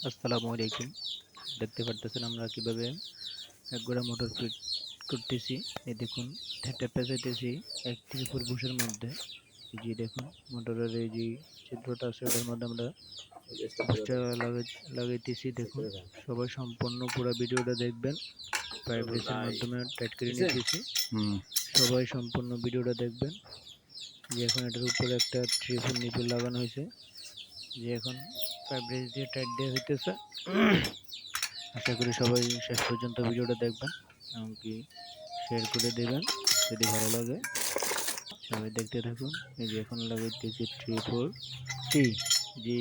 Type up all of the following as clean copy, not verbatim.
আসসালামু আলাইকুম। দেখতে পারতেছেন আমরা কিভাবে এক গোড়া মোটর ফিট করতেছি। এই দেখুন ঠেপে পেঁচাইতেছি 1 থেকে 4 বুশের মধ্যে। এই যে দেখুন মোটরের এই যে ছিদ্রটা আছে ওটার মধ্যে আমরা বুশটা লাগাইতেছি। দেখুন সবাই সম্পূর্ণ পুরো ভিডিওটা দেখবেন। পাইপ রেসের মাধ্যমে টাইট করে নিতেছি। সবাই সম্পূর্ণ ভিডিওটা দেখবেন। যে এখন এটার উপরে একটা ট্রিপল নিপল লাগানো হয়েছে। যে এখন পাইপ রেস দিয়ে টাইট দেওয়া হইতেছে। আশা করি সবাই শেষ পর্যন্ত ভিডিওটা দেখবেন, এমনকি শেয়ার করে দেবেন যদি ভালো লাগে। সবাই দেখতে থাকুন। এই যে এখন লাগাইতেছি 3 4 টি যে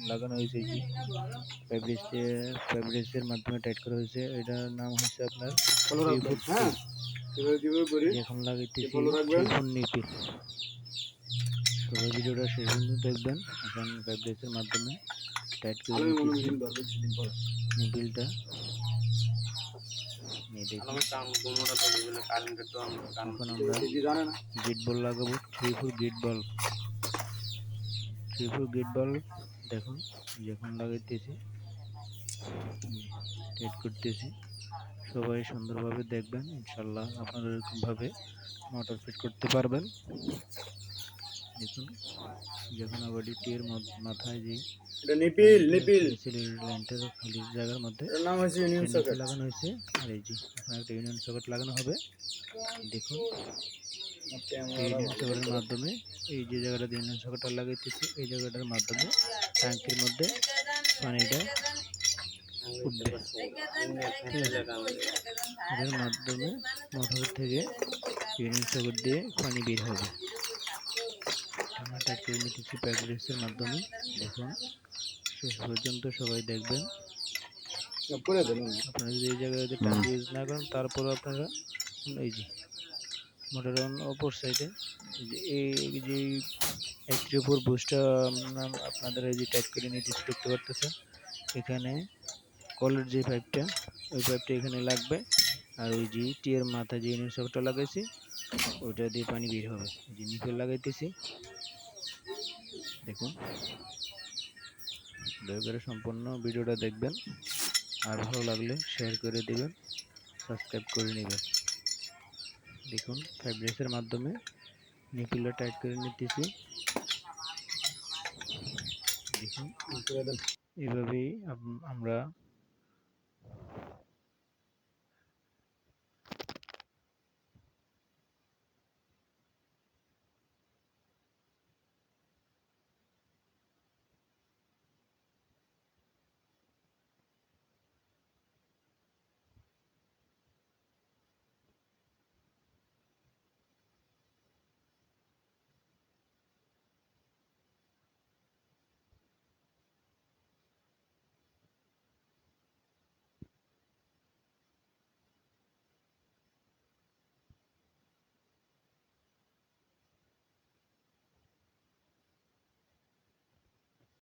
লাগানো হয়েছে, যে ফ্যাব্রিক্সের মাধ্যমে টাইট করা হয়েছে, এটার নাম হচ্ছে আপনার 3 4 টি। এখন লাগাইতেছি 3 4 নিপিল। সবাই ভিডিওটা শেষ পর্যন্ত দেখবেন। এখন ফ্যাব্রিক্সের মাধ্যমে টাইট করে নিতেছি নিপিলটা। এখন আমরা গেট বল লাগাবো, 3 4 গেট বল। দেখুন যখন লাগাইতেছি টাইট করতেছি। সবাই সুন্দরভাবে দেখবেন, ইনশাল্লাহ আপনারা এরকম ভাবে মোটর ফিট করতে পারবেন। দেখুন যখন আবার টির মাথায় যে লাইনটার খালি জায়গার মধ্যে লাগানো হয়েছে, আর এই যে এখন একটা ইউনিয়ন সকেট লাগানো হবে। দেখুন ইউনিয়ন সকেটের মাধ্যমে এই যে জায়গাটা ইউনিয়ন সকেটটা লাগাইতেছি, এই জায়গাটার মাধ্যমে ট্যাঙ্কির মধ্যে পানিটা উঠবে। এটার মাধ্যমে মোটর থেকে ইউনিয়ন সকেট দিয়ে পানি বের হবে। আমরা টাইট করে নিতেছি পাইপ রেসের মাধ্যমে। দেখুন শেষ পর্যন্ত সবাই দেখবেন। আপনারা যদি এই জায়গায় যদি টাইট ইউজ না করেন, তারপরে আপনারা এই যে মোটরের অপর সাইডে এই যে 1 3 4 বুস্টটা আপনাদের এই যে টাইট করে নিতেছি দেখতে পারতেছেন। এখানে কলের যে পাইপটা, ওই পাইপটা এখানে লাগবে, আর ওই যে টিয়ের মাথায় যে ইউনিয়ন সকেটটা লাগাইছি ওইটা দিয়ে পানি বের হবে। এই যে নিপেল লাগাইতেছি। দেখুন দয়া করে সম্পূর্ণ ভিডিওটা দেখবেন, আর ভালো লাগলে শেয়ার করে দেবেন, সাবস্ক্রাইব করে নেবেন। দেখুন ফ্যাব্রিক্সের মাধ্যমে নিপেলটা টাইট করে নিতেছি। দেখুন এভাবেই আমরা